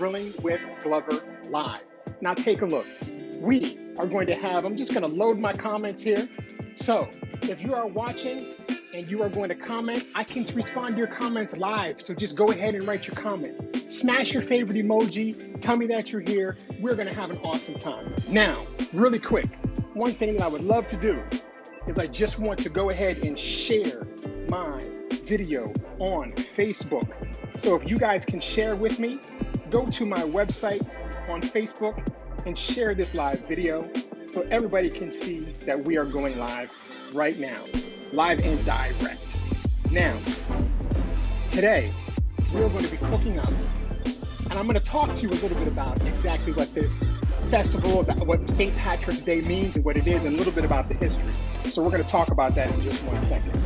Grilling with Glover Live. Now take a look. We are going to have, I'm just going to load my comments here. So if you are watching and you are going to comment, I can respond to your comments live. So just go ahead and write your comments. Smash your favorite emoji. Tell me that you're here. We're going to have an awesome time. Now, really quick, one thing that I would love to do is I just want to go ahead and share my video on Facebook. So if you guys can share with me, go to my website on Facebook and share this live video so everybody can see that we are going live right now, live and direct. Now, today, we're going to be cooking up, and I'm going to talk to you a little bit about exactly what this festival, about what St. Patrick's Day means and what it is, and a little bit about the history. So we're going to talk about that in just 1 second.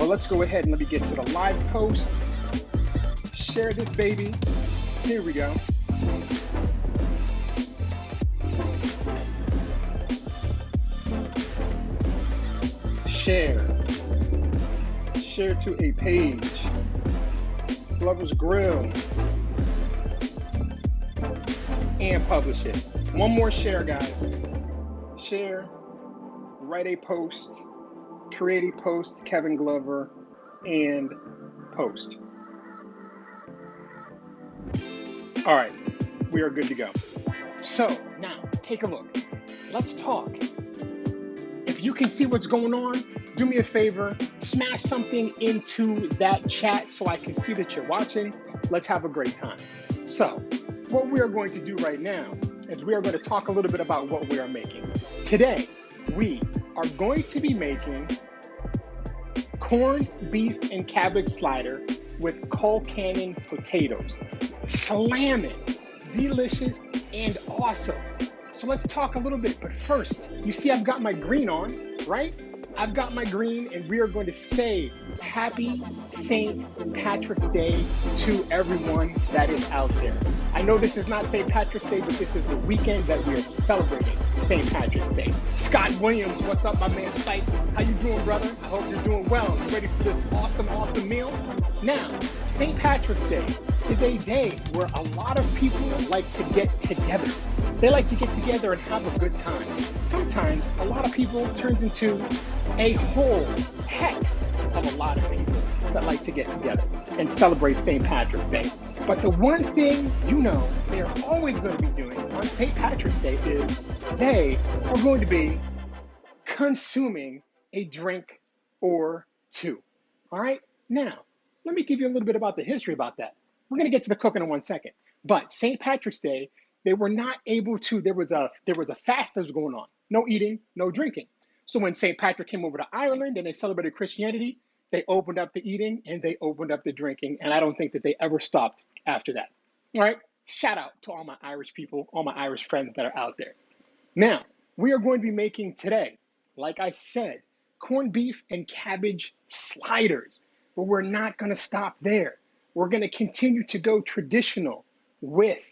But let's go ahead and let me get to the live post. Share this baby. Here we go. Share to a page. Glover's Grill. And publish it. One more share, guys. Share, write a post, create a post, Kevin Glover, and post. All right, we are good to go. So now take a look. Let's talk. If you can see what's going on, do me a favor, smash something into that chat so I can see that you're watching. Let's have a great time. So what we are going to do right now is we are going to talk a little bit about what we are making. Today, we are going to be making corned beef and cabbage slider with Colcannon potatoes. Slamming, delicious, and awesome. So let's talk a little bit, but first, you see I've got my green on, right? I've got my green, and we are going to say Happy St. Patrick's Day to everyone that is out there. I know this is not St. Patrick's Day, but this is the weekend that we are celebrating St. Patrick's Day. Scott Williams, what's up, my man Sight? How you doing, brother? I hope you're doing well. You ready for this awesome meal? Now, St. Patrick's Day is a day where a lot of people like to get together. They like to get together and have a good time. Sometimes a lot of people turns into a whole heck of a lot of people that like to get together and celebrate St. Patrick's Day. But the one thing you know they're always going to be doing on St. Patrick's Day is they are going to be consuming a drink or two. All right? Now, let me give you a little bit about the history about that. We're going to get to the cooking in 1 second. But St. Patrick's Day, they were not able to, there was a fast that was going on. No eating, no drinking. So when St. Patrick came over to Ireland and they celebrated Christianity, they opened up the eating and they opened up the drinking. And I don't think that they ever stopped after that. All right? Shout out to all my Irish people, all my Irish friends that are out there. Now, we are going to be making today, like I said, corned beef and cabbage sliders. But we're not going to stop there. We're going to continue to go traditional with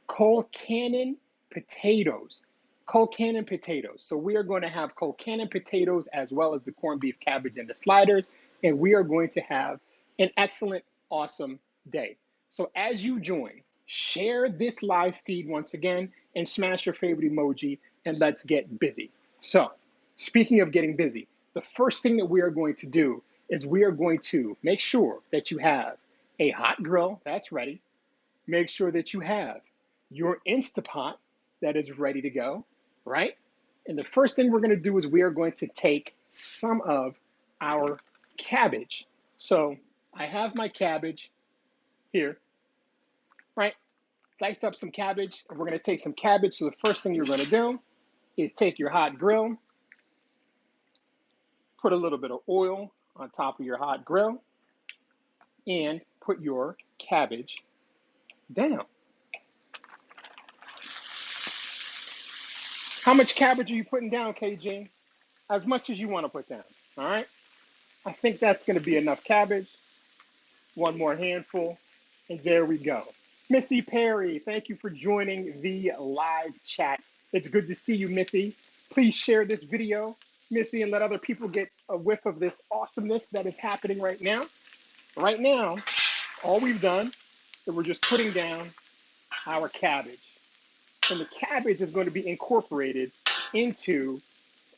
Colcannon potatoes. Colcannon potatoes. So we are going to have Colcannon potatoes as well as the corned beef, cabbage, and the sliders. And we are going to have an excellent, awesome day. So as you join, share this live feed once again and smash your favorite emoji and let's get busy. So speaking of getting busy, the first thing that we are going to do is we are going to make sure that you have a hot grill that's ready. Make sure that you have your Instapot that is ready to go, right? And the first thing we're going to do is we are going to take some of our cabbage. So I have my cabbage here, right? Diced up some cabbage, and we're going to take some cabbage. So the first thing you're going to do is take your hot grill, put a little bit of oil on top of your hot grill, and put your cabbage down. How much cabbage are you putting down, KG? As much as you want to put down, all right? I think that's going to be enough cabbage. One more handful, and there we go. Missy Perry, thank you for joining the live chat. It's good to see you, Missy. Please share this video, Missy, and let other people get a whiff of this awesomeness that is happening right now. Right now, all we've done is we're just putting down our cabbage. And the cabbage is going to be incorporated into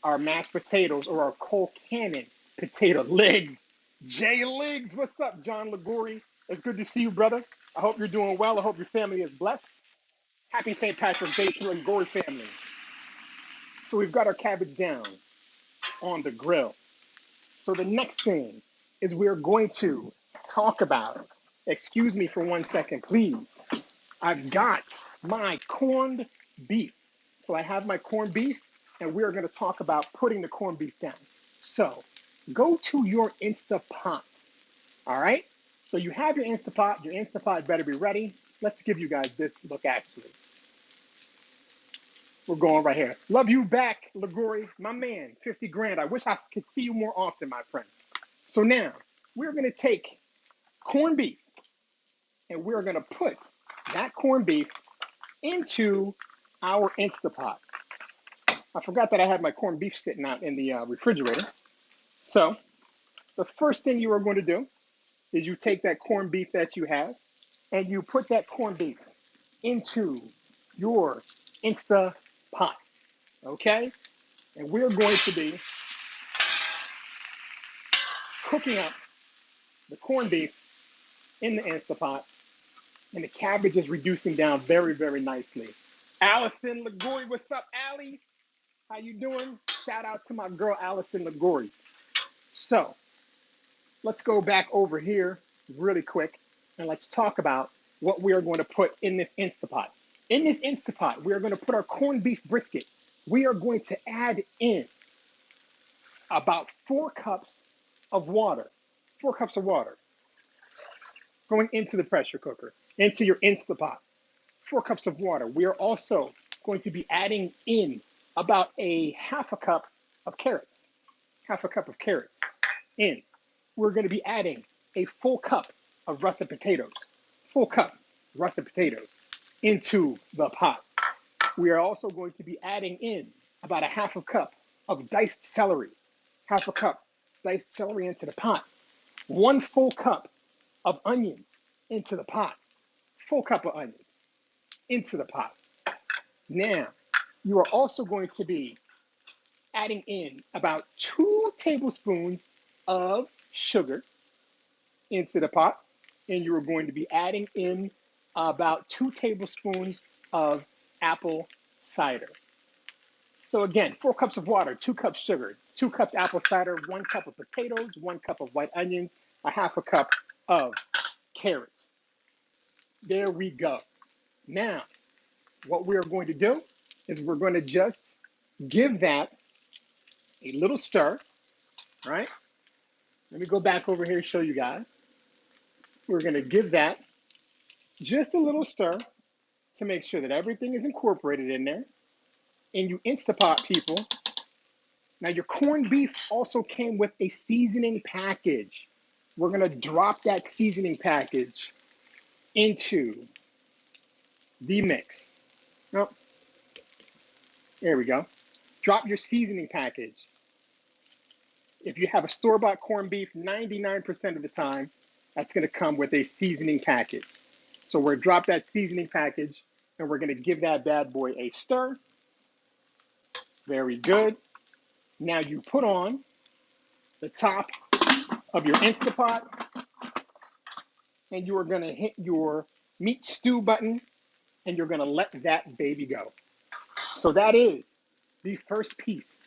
our mashed potatoes or our Colcannon potato legs. Jay Legs, what's up, John Liguri? It's good to see you, brother. I hope you're doing well. I hope your family is blessed. Happy St. Patrick's Day to you and Gory family. So we've got our cabbage down on the grill. So the next thing is we're going to talk about, excuse me for 1 second, please. I've got my corned beef. So I have my corned beef, and we're going to talk about putting the corned beef down. So go to your Instapot, all right? So you have your Instapot. Your Instapot better be ready. Let's give you guys this look, actually. We're going right here. Love you back, Liguri. My man, 50 grand. I wish I could see you more often, my friend. So now we're going to take corned beef, and we're going to put that corned beef into our Instapot. I forgot that I had my corned beef sitting out in the refrigerator. So the first thing you are going to do is you take that corned beef that you have and you put that corned beef into your Instapot, okay? And we're going to be cooking up the corned beef in the Instapot, and the cabbage is reducing down very, very nicely. Allison Liguri, what's up, Allie? How you doing? Shout out to my girl, Allison Liguri. So let's go back over here really quick, and let's talk about what we are going to put in this Instapot. In this Instapot, we are going to put our corned beef brisket. We are going to add in about 4 cups of water. 4 cups of water going into the pressure cooker, into your Instapot. 4 cups of water. We are also going to be adding in about a half a cup of carrots. Half a cup of carrots in. We're going to be adding a full cup of russet potatoes. Full cup russet potatoes into the pot. We are also going to be adding in about a half a cup of diced celery. Half a cup diced celery into the pot. 1 full cup of onions into the pot. Full cup of onions into the pot. Now, you are also going to be adding in about 2 tablespoons of sugar into the pot. And you are going to be adding in about 2 tablespoons of apple cider. So again, 4 cups of water, 2 cups sugar, 2 cups apple cider, 1 cup of potatoes, 1 cup of white onions, a half a cup of carrots. There we go. Now, what we're going to do is we're going to just give that a little stir, right? Let me go back over here and show you guys. We're going to give that just a little stir to make sure that everything is incorporated in there. And you Instapot, people. Now, your corned beef also came with a seasoning package. We're going to drop that seasoning package into the mix. Oh, there we go. Drop your seasoning package. If you have a store-bought corned beef, 99% of the time, that's going to come with a seasoning package. So we're going to drop that seasoning package, and we're going to give that bad boy a stir. Very good. Now you put on the top of your Instapot, and you are going to hit your meat stew button, and you're going to let that baby go. So that is the first piece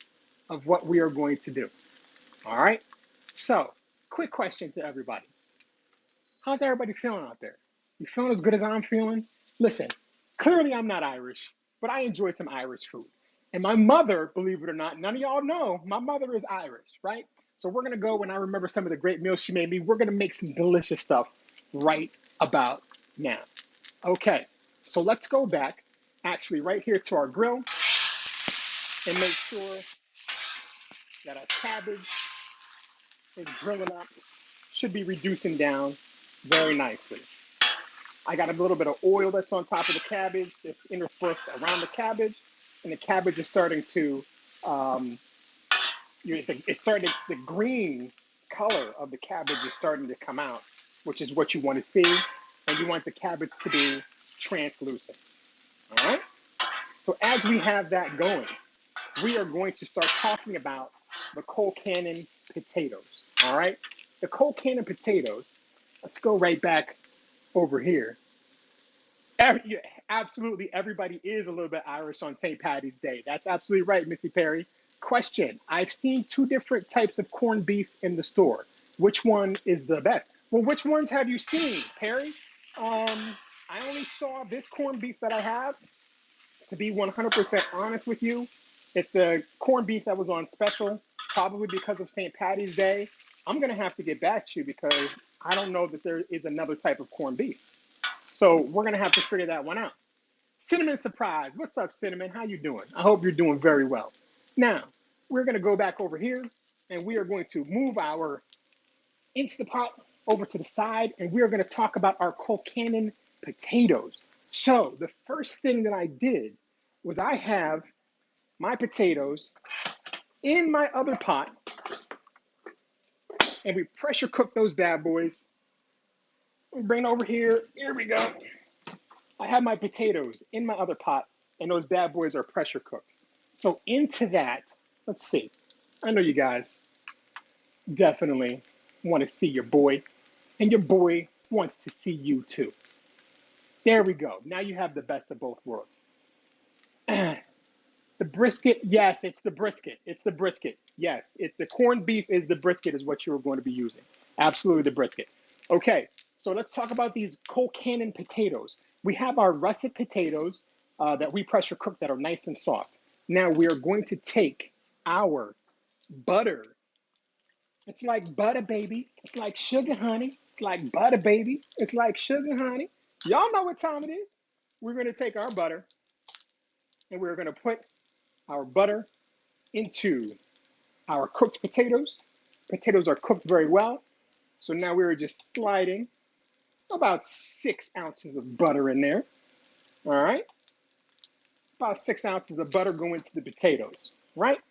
of what we are going to do. All right? So, quick question to everybody. How's everybody feeling out there? You feeling as good as I'm feeling? Listen, clearly I'm not Irish, but I enjoy some Irish food. And my mother, believe it or not, none of y'all know, my mother is Irish, right? So we're going to go, when I remember some of the great meals she made me, we're going to make some delicious stuff right about now. Okay, so let's go back, actually right here to our grill, and make sure that our cabbage is grilling up. Should be reducing down very nicely. I got a little bit of oil that's on top of the cabbage that's interspersed around the cabbage, and the cabbage is starting to, it's starting, the green color of the cabbage is starting to come out, which is what you want to see, and you want the cabbage to be translucent. All right? So as we have that going, we are going to start talking about the Colcannon potatoes. All right? The Colcannon potatoes, let's go right back over here. Yeah, absolutely, everybody is a little bit Irish on St. Patty's Day. That's absolutely right, Missy Perry. Question: I've seen two different types of corned beef in the store. Which one is the best? Well, which ones have you seen, Perry? I only saw this corned beef that I have. To be 100% honest with you, it's the corned beef that was on special, probably because of St. Patty's Day. I'm gonna have to get back to you because I don't know that there is another type of corned beef. So we're gonna have to figure that one out. Cinnamon Surprise, what's up, Cinnamon? How you doing? I hope you're doing very well. Now we're gonna go back over here, and we are going to move our Instapot over to the side, and we are going to talk about our Colcannon potatoes. So the first thing that I did was I have my potatoes in my other pot, and we pressure cook those bad boys. We bring it over here. Here we go. I have my potatoes in my other pot, and those bad boys are pressure cooked. So into that, let's see. I know you guys definitely want to see your boy, and your boy wants to see you too. There we go. Now you have the best of both worlds. The brisket, yes, it's the brisket. It's the brisket. Yes, it's the corned beef is the brisket is what you're going to be using. Absolutely the brisket. Okay, so let's talk about these Colcannon potatoes. We have our russet potatoes that we pressure cook that are nice and soft. Now we are going to take our butter. It's like butter, baby. It's like sugar, honey. It's like butter, baby. It's like sugar, honey. Y'all know what time it is. We're going to take our butter and we're going to put our butter into our cooked potatoes. Potatoes are cooked very well. So now we're just sliding about 6 ounces of butter in there. All right. About 6 ounces of butter go into the potatoes, right?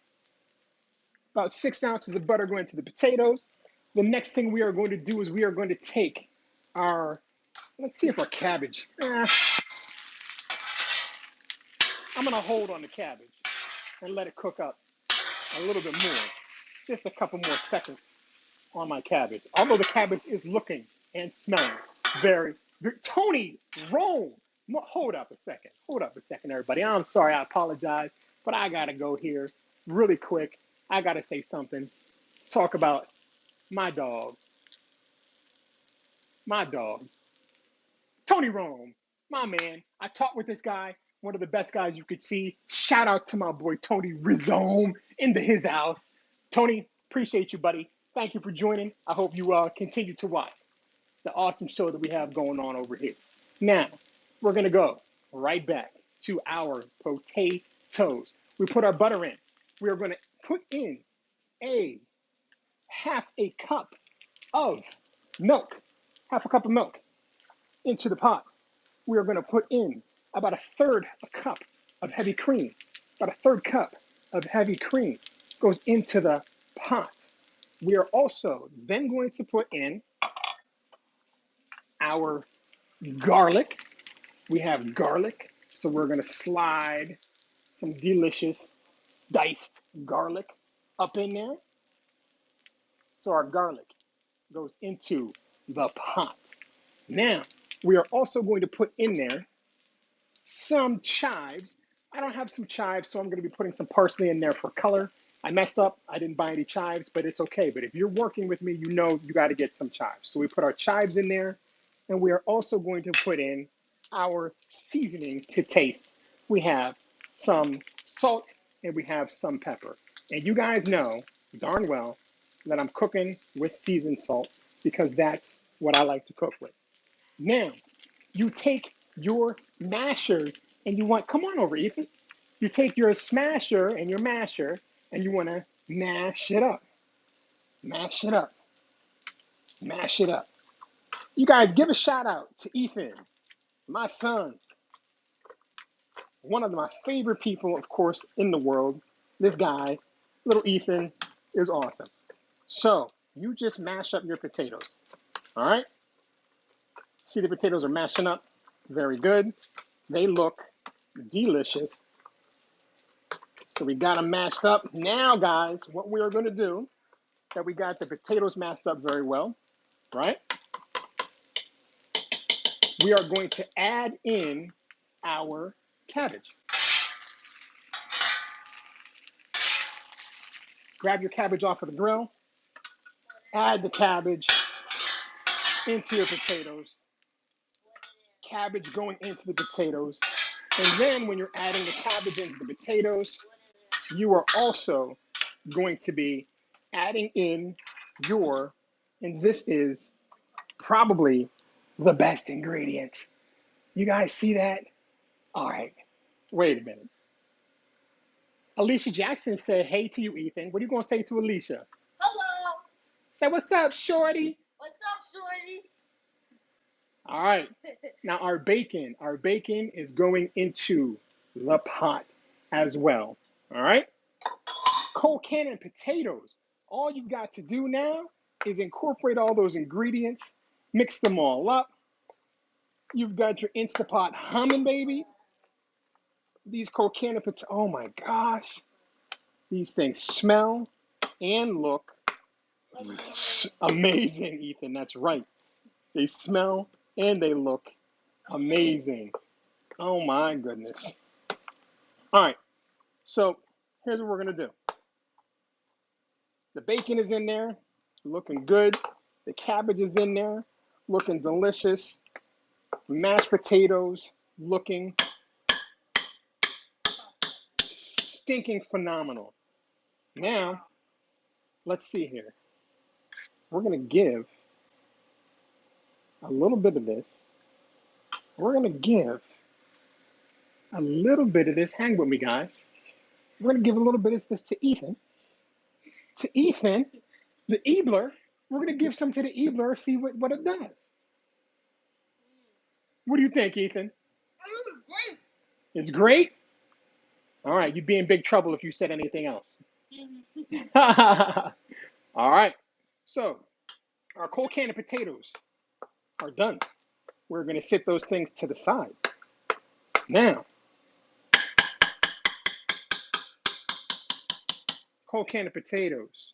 About 6 ounces of butter go into the potatoes. The next thing we are going to do is we are going to take our, let's see if our cabbage, I'm going to hold on the cabbage and let it cook up a little bit more. Just a couple more seconds on my cabbage. Although the cabbage is looking and smelling very, very Tony, Rome. Hold up a second. Hold up a second, everybody. I'm sorry. I apologize. But I got to go here really quick. I got to say something. Talk about my dog. My dog. Tony Rome, my man. I talked with this guy, one of the best guys you could see. Shout out to my boy Tony Rizome into his house. Tony, appreciate you, buddy. Thank you for joining. I hope you continue to watch the awesome show that we have going on over here. Now, we're going to go right back to our potatoes. We put our butter in. We are going to put in a half a cup of milk, half a cup of milk into the pot. We are going to put in about a third a cup of heavy cream. About a third cup of heavy cream goes into the pot. We are also then going to put in our garlic. We have garlic, so we're going to slide some delicious diced garlic up in there. So our garlic goes into the pot. Now, we are also going to put in there some chives. I don't have some chives, so I'm going to be putting some parsley in there for color. I messed up. I didn't buy any chives, but it's okay. But if you're working with me, you know you got to get some chives. So we put our chives in there, and we are also going to put in our seasoning to taste. We have some salt and we have some pepper. And you guys know darn well that I'm cooking with seasoned salt because that's what I like to cook with. Now, you take your mashers and you want, come on over, Ethan. You take your smasher and your masher and you want to mash it up. Mash it up. Mash it up. You guys give a shout out to Ethan, my son, one of my favorite people, of course, in the world. This guy, little Ethan, is awesome. So you just mash up your potatoes. All right? See the potatoes are mashing up? Very good. They look delicious. So we got them mashed up. Now, guys, what we are going to do, that we got the potatoes mashed up very well, right? We are going to add in our cabbage. Grab your cabbage off of the grill. Add the cabbage into your potatoes. Cabbage going into the potatoes. And then when you're adding the cabbage into the potatoes, you are also going to be adding in your, and this is probably the best ingredient. You guys see that? All right. Wait a minute. Alicia Jackson said, hey to you, Ethan. What are you going to say to Alicia? Hello. Say, what's up, shorty? What's up, shorty? All right. Now our bacon is going into the pot as well. All right. Colcannon potatoes. All you got to do now is incorporate all those ingredients, mix them all up. You've got your Instapot humming, baby. These Colcannon potatoes, oh my gosh. These things smell and look amazing, Ethan. That's right. They smell and they look amazing. Oh my goodness. All right. So here's what we're going to do. The bacon is in there, looking good. The cabbage is in there, looking delicious. Mashed potatoes, looking stinking phenomenal. Now, let's see here. We're going to give a little bit of this. We're going to give a little bit of this. Hang with me, guys. We're going to give a little bit of this to Ethan. To Ethan, the Ebler. We're going to give some to the Ebler, see what it does. What do you think, Ethan? Great. It's great? All right, you'd be in big trouble if you said anything else. All right, so our Colcannon potatoes are done. We're going to sit those things to the side. Now, Colcannon potatoes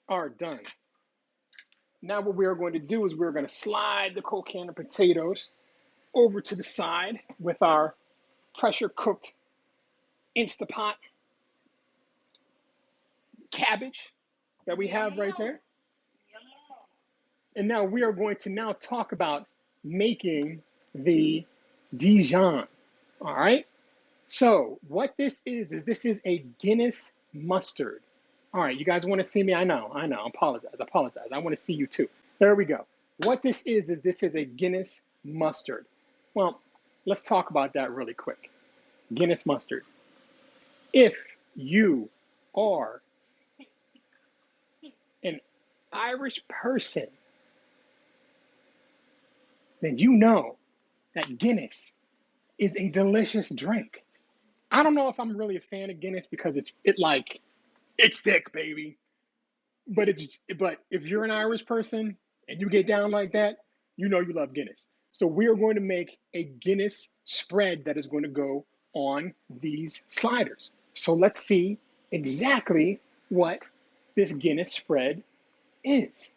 are done. Now what we are going to do is we're going to slide the Colcannon potatoes over to the side with our pressure cooked Instapot cabbage that we have right there. And now we are going to now talk about making the Dijon. All right. So what this is this is a Guinness mustard. All right, you guys want to see me? I know. Apologize. I want to see you too. There we go. What this is this is a Guinness mustard. Well, let's talk about that really quick. Guinness mustard. If you are an Irish person, then you know that Guinness is a delicious drink. I don't know if I'm really a fan of Guinness because it's thick, baby. But if you're an Irish person and you get down like that, you know you love Guinness. So we are going to make a Guinness spread that is going to go on these sliders. So let's see exactly what this Guinness spread is.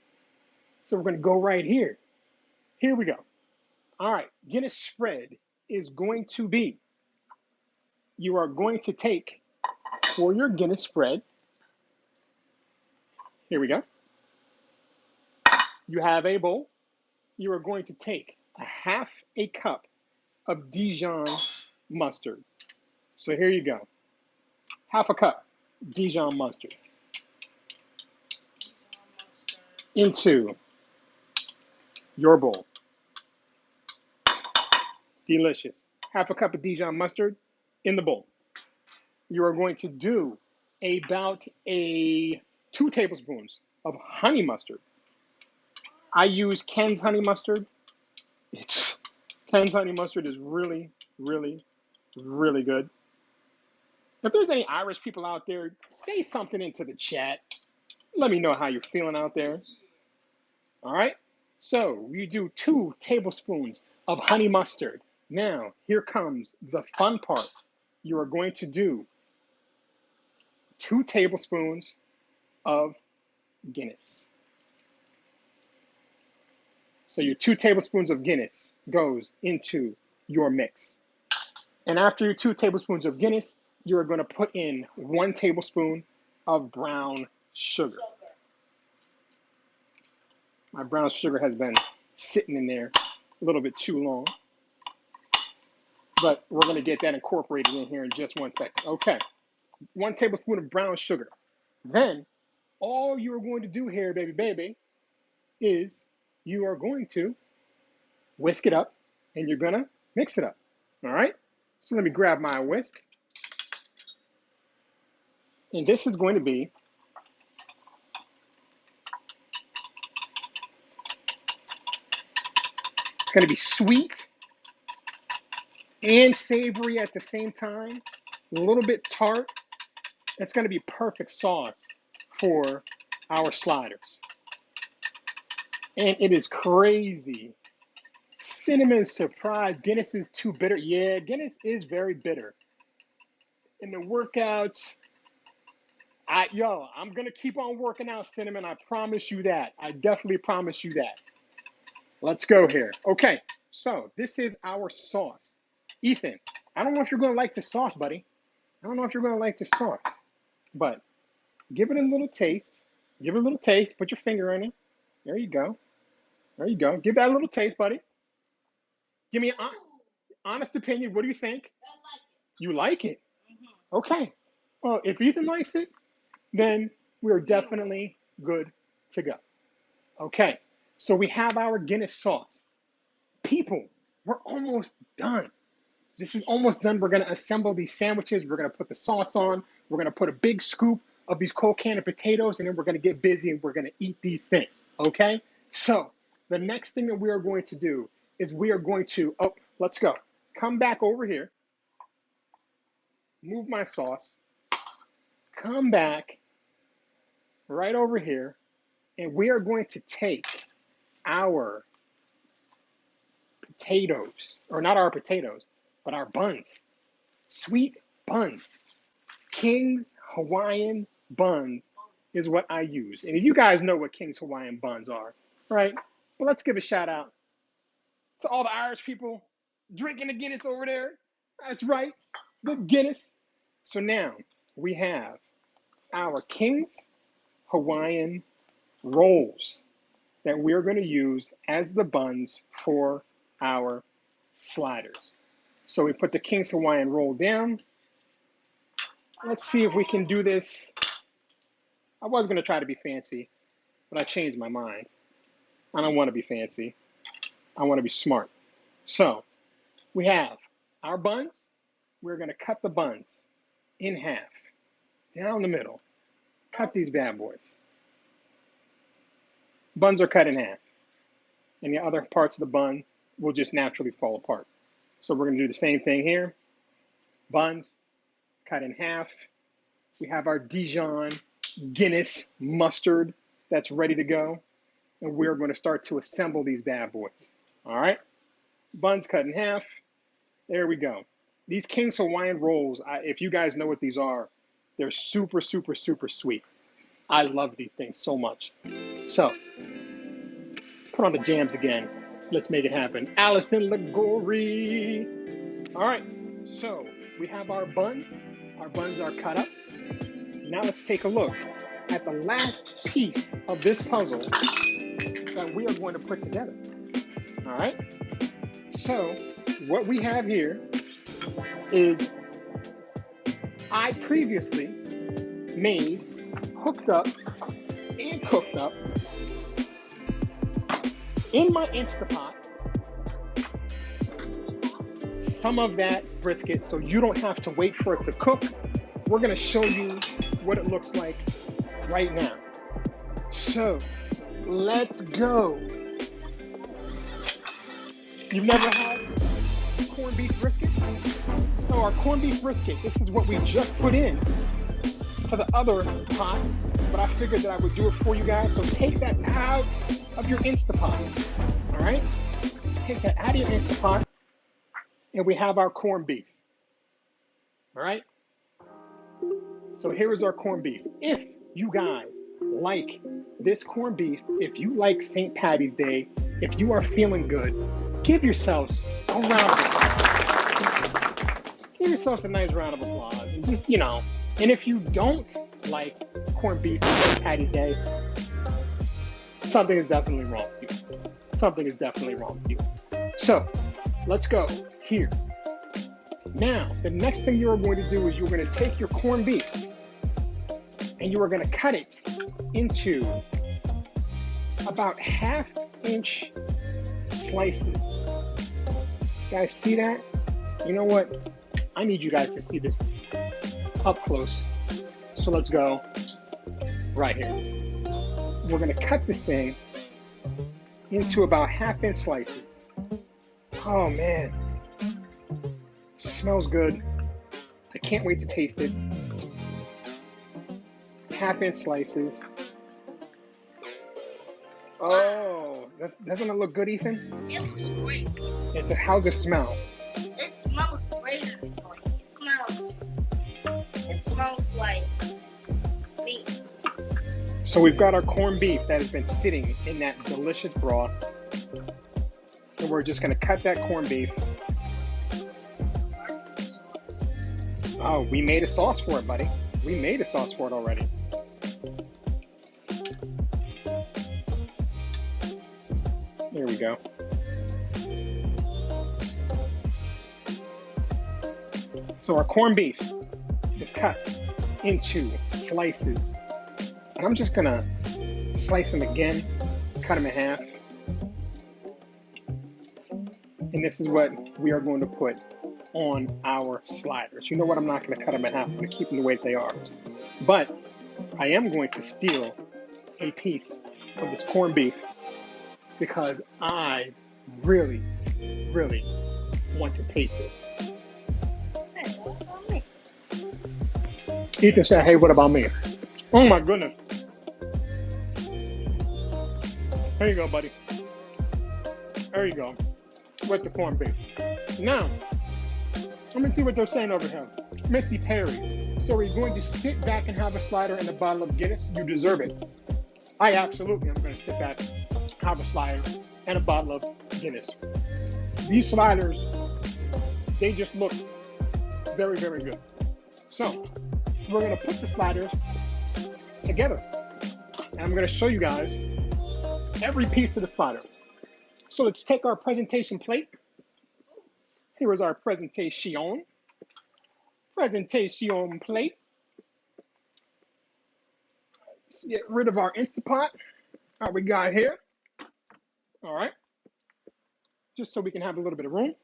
So we're going to go right here. Here we go. All right, Guinness spread is going to be, you are going to take for your Guinness spread, here we go. You have a bowl. You are going to take a half a cup of Dijon mustard. So here you go. Half a cup Dijon mustard into your bowl. Delicious. Half a cup of Dijon mustard in the bowl. You are going to do about 2 tablespoons of honey mustard. I use Ken's honey mustard. Ken's honey mustard is really, really, really good. If there's any Irish people out there, say something into the chat. Let me know how you're feeling out there. All right? So we do 2 tablespoons of honey mustard. Now, here comes the fun part. You are going to do 2 tablespoons of Guinness. So your 2 tablespoons of Guinness goes into your mix. And after your 2 tablespoons of Guinness, you're going to put in 1 tablespoon of brown sugar. My brown sugar has been sitting in there a little bit too long, but we're going to get that incorporated in here in just 1 second. Okay, 1 tablespoon of brown sugar. Then all you're going to do here, baby, is you are going to whisk it up and you're going to mix it up. All right, so let me grab my whisk. And this is going to be sweet and savory at the same time, a little bit tart. It's going to be perfect sauce for our sliders. And it is crazy. Cinnamon surprise. Guinness is too bitter. Yeah, Guinness is very bitter. In the workouts, I'm going to keep on working out, Cinnamon. I promise you that. I definitely promise you that. Let's go here. Okay, so this is our sauce. Ethan, I don't know if you're going to like the sauce, buddy. I don't know if you're going to like the sauce, but give it a little taste. Give it a little taste. Put your finger in it. There you go. There you go. Give that a little taste, buddy. Give me an honest opinion. What do you think? I like it. You like it? Okay. Well, if Ethan likes it, then we're definitely good to go. Okay. So we have our Guinness sauce. People, we're almost done. This is almost done. We're going to assemble these sandwiches. We're going to put the sauce on. We're going to put a big scoop of these Colcannon potatoes, and then we're going to get busy and we're going to eat these things. Okay? So the next thing that we are going to do is we are going to, let's go. Come back over here. Move my sauce. Come back right over here. And we are going to take our potatoes, or not our potatoes, but our buns. Sweet buns. King's Hawaiian buns is what I use. And you guys know what King's Hawaiian buns are, right? But let's give a shout out to all the Irish people drinking the Guinness over there. That's right, the Guinness. So now we have our King's Hawaiian rolls that we're going to use as the buns for our sliders. So we put the King's Hawaiian roll down. Let's see if we can do this. I was going to try to be fancy, but I changed my mind. I don't want to be fancy. I want to be smart. So we have our buns. We're going to cut the buns in half, down the middle. Cut these bad boys. Buns are cut in half, and the other parts of the bun will just naturally fall apart. So we're going to do the same thing here. Buns cut in half. We have our Dijon Guinness mustard that's ready to go, and we're going to start to assemble these bad boys. All right, buns cut in half. There we go. These King's Hawaiian rolls, if you guys know what these are, they're super, super, super sweet. I love these things so much. So, put on the jams again. Let's make it happen. Allison Ligori. All right, so we have our buns. Our buns are cut up. Now let's take a look at the last piece of this puzzle that we are going to put together. All right, so what we have here is I previously made, hooked up, and cooked up in my Instapot some of that brisket so you don't have to wait for it to cook. We're going to show you what it looks like right now. So let's go. You've never had corned beef brisket? So our corned beef brisket, this is what we just put in to the other pot, but I figured that I would do it for you guys. So take that out of your Instapot, all right? Take that out of your Instapot, and we have our corned beef. All right? So here is our corned beef. If you guys like this corned beef, if you like St. Patty's Day, if you are feeling good, give yourselves a round of applause. Give yourselves a nice round of applause. And just, and if you don't like corned beef on St. Patty's Day, something is definitely wrong with you. Something is definitely wrong with you. So let's go here. Now, the next thing you are going to do is you're going to take your corned beef and you are going to cut it into about 1/2-inch slices. Guys, see that? You know what? I need you guys to see this up close. So let's go right here. We're going to cut this thing into about 1/2-inch slices. Oh man. Smells good. I can't wait to taste it. 1/2-inch slices. Oh, doesn't it look good, Ethan? It looks great. How's it smell? It smells great. It smells like meat. So we've got our corned beef that has been sitting in that delicious broth. And we're just going to cut that corned beef. Oh, we made a sauce for it, buddy. We made a sauce for it already. There we go. So our corned beef is cut into slices. And I'm just gonna slice them again, cut them in half. And this is what we are going to put on our sliders. You know what? I'm not going to cut them in half. I'm going to keep them the way they are. But I am going to steal a piece of this corned beef because I really, really want to taste this. Hey, what about me? Ethan said, hey, what about me? Oh my goodness. There you go, buddy. There you go. With the corned beef. Now, let me see what they're saying over here. Missy Perry. So are you going to sit back and have a slider and a bottle of Guinness? You deserve it. I absolutely am going to sit back, have a slider, and a bottle of Guinness. These sliders, they just look very, very good. So we're going to put the sliders together. And I'm going to show you guys every piece of the slider. So let's take our presentation plate. Here is our presentation plate. Let's get rid of our Instapot. What we got here. All right. Just so we can have a little bit of room.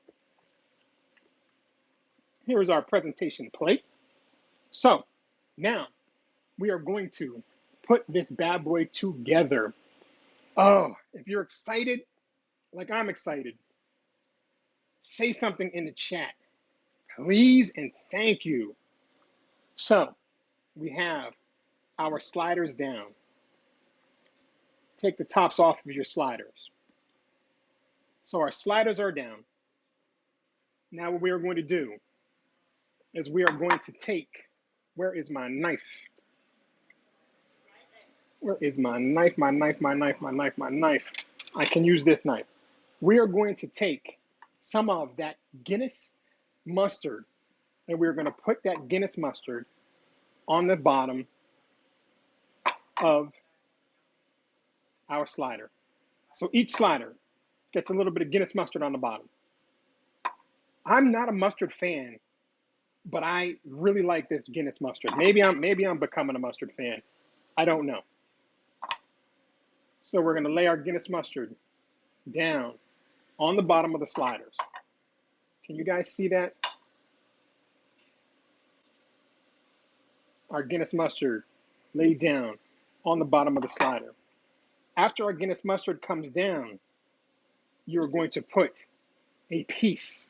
Here is our presentation plate. So now we are going to put this bad boy together. Oh, if you're excited, like I'm excited, say something in the chat, please and thank you. So we have our sliders down. Take the tops off of your sliders. So our sliders are down. Now what we are going to do is we are going to take, where is my knife? Where is my knife, my knife, my knife, my knife, my knife? I can use this knife. We are going to take some of that Guinness mustard and we're going to put that Guinness mustard on the bottom of our slider. So each slider gets a little bit of Guinness mustard on the bottom. I'm not a mustard fan, but I really like this Guinness mustard. Maybe I'm becoming a mustard fan. I don't know. So we're going to lay our Guinness mustard down on the bottom of the sliders. Can you guys see that? Our Guinness mustard laid down on the bottom of the slider. After our Guinness mustard comes down, you're going to put a piece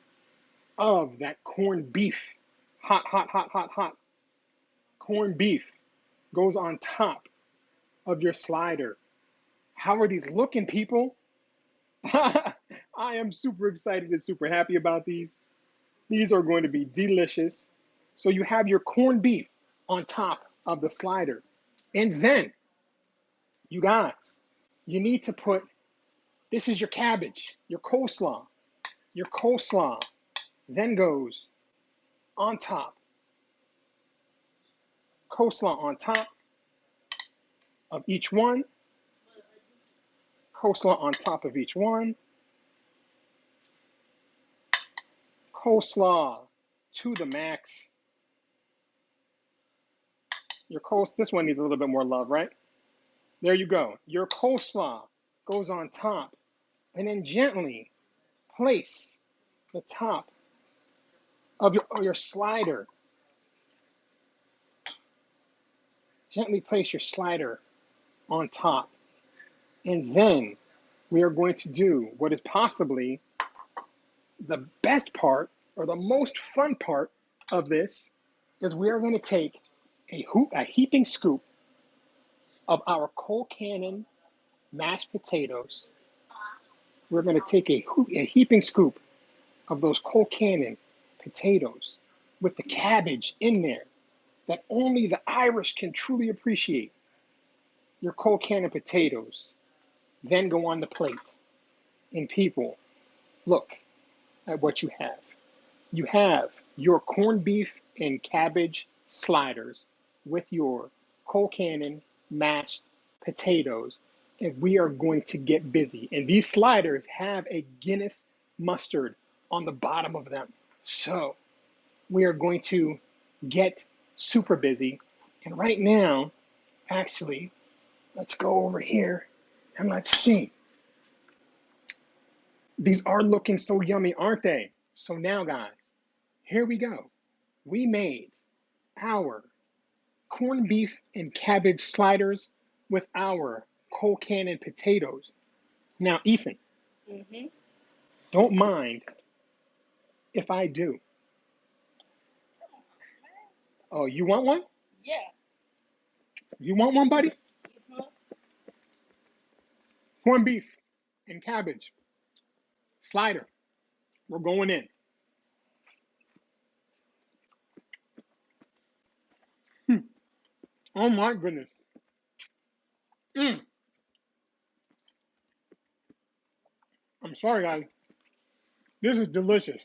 of that corned beef. Hot, hot, hot, hot, hot. Corned beef goes on top of your slider. How are these looking, people? I am super excited and super happy about these. These are going to be delicious. So you have your corned beef on top of the slider. And then, you guys, you need to put, this is your cabbage, your coleslaw. Your coleslaw then goes on top. Coleslaw on top of each one. Coleslaw on top of each one. Coleslaw to the max. This one needs a little bit more love, right? There you go. Your coleslaw goes on top. And then gently place the top of your slider. Gently place your slider on top. And then we are going to do what is possibly the best part or the most fun part of this is we are going to take a heaping scoop of our Colcannon mashed potatoes. We're going to take a heaping scoop of those Colcannon potatoes with the cabbage in there that only the Irish can truly appreciate. Your Colcannon potatoes then go on the plate. And people, look at what you have. You have your corned beef and cabbage sliders with your Colcannon mashed potatoes, and we are going to get busy. And these sliders have a Guinness mustard on the bottom of them. So we are going to get super busy. And right now, actually, let's go over here and let's see. These are looking so yummy, aren't they? So now, guys, here we go. We made our corned beef and cabbage sliders with our Colcannon potatoes. Now, Ethan, don't mind if I do. Oh, you want one? Yeah. You want one, buddy? Corned beef and cabbage slider. We're going in. Oh my goodness. I'm sorry, guys. This is delicious.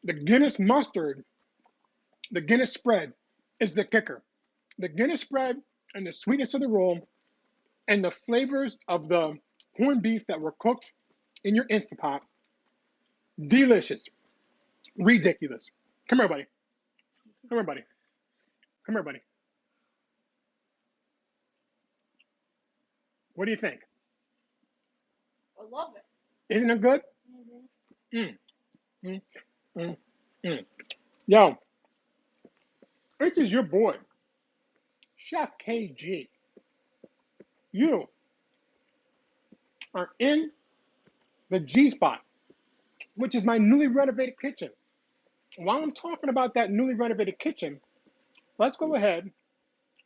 The Guinness mustard, the Guinness spread is the kicker. The Guinness spread and the sweetness of the roll and the flavors of the corned beef that were cooked in your Instapot. Delicious. Ridiculous. Come here, buddy. Come here, buddy. Come here, buddy. What do you think? I love it. Isn't it good? Mm, mm, mm, mm. Yo, this is your boy, Chef KG. You are in the G Spot, which is my newly renovated kitchen. While I'm talking about that newly renovated kitchen, let's go ahead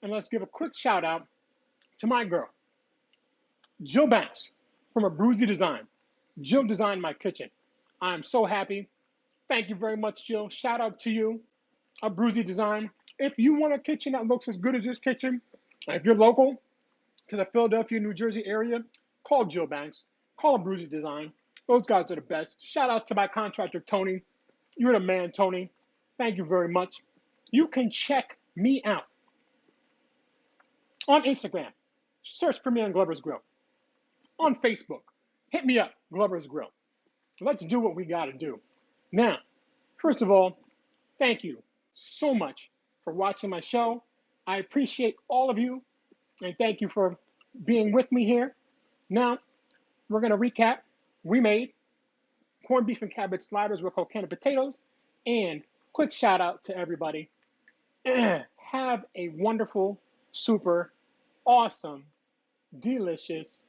and let's give a quick shout out to my girl, Jill Banks from Abruzzi Design. Jill designed my kitchen. I'm so happy. Thank you very much, Jill. Shout out to you, Abruzzi Design. If you want a kitchen that looks as good as this kitchen, if you're local to the Philadelphia, New Jersey area, call Jill Banks. Call Abruzzi Design. Those guys are the best. Shout out to my contractor, Tony. You're the man, Tony. Thank you very much. You can check me out on Instagram. Search for me on Glover's Grill. On Facebook, hit me up, Glover's Grill. Let's do what we got to do. Now, first of all, thank you so much for watching my show. I appreciate all of you, and thank you for being with me here. Now, we're going to recap. We made corned beef and cabbage sliders with Colcannon potatoes, and quick shout out to everybody. Have a wonderful, super, awesome, delicious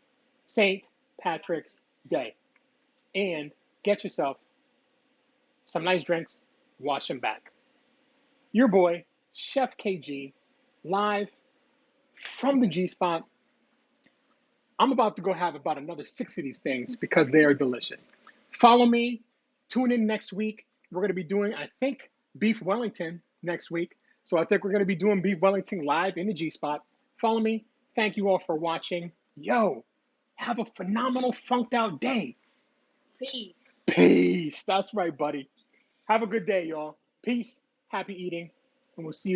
St. Patrick's Day. And get yourself some nice drinks, wash them back. Your boy, Chef KG, live from the G Spot. I'm about to go have about another 6 of these things because they are delicious. Follow me. Tune in next week. We're going to be doing, I think, beef Wellington next week. So I think we're going to be doing beef Wellington live in the G Spot. Follow me. Thank you all for watching. Yo, have a phenomenal funked out day. Peace. Peace. That's right, buddy. Have a good day, y'all. Peace. Happy eating. And we'll see you